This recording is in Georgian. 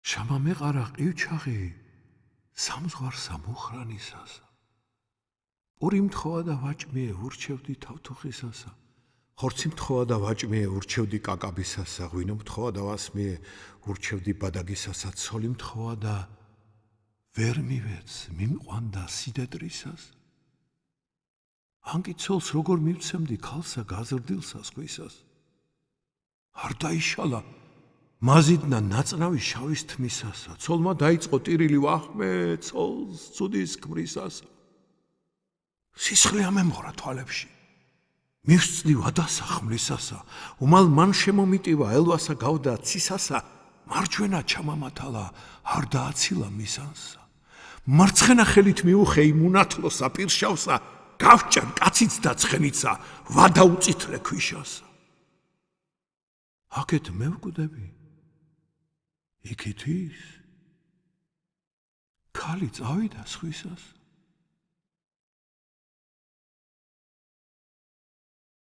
შამამეყარა ყივჩაღი სამზღვარსა მუხრანისასა. პური მთხოვა და ვაჭმიე ურჩევდი თავთუხისასა. ხორცი მთხოვა და ვაჭმიე ურჩევდი კაკაბისასა. ღვინო მთხოვა და ვასმიე ურჩევდი ბადაგისასა. ცოლი მთხოვა და ვერ მივეც მიმყვანდა სიდეტრისას. ანკი ცოლს როგორ მივცემდი ქალსა გაზრდილსა სხვისას. არ დაიშალა მაზიდნა ნაწნავი შავის თმისასა. ცოლმა დაიწყო ტირილი ვახმე ცოლს ცუდის ქმრისასა. სისხლი ამემღვრა თვალებში. მივსწდი ვადასა ხმლისასა. უმალ მან შემომიტივა ელვასა გავდა ცისასა. მარჯვენა ჩამამათალა არ დააცილა მისანსა. მარცხენა ხელით მიუხე იმ უნათლოსა პირშავსა. გავჭან კაციც და ცხენიცა ვადა უწითლე ქვიშასა. აქეთ მევკვდები იქით ის ქალი წავიდა სხვისას.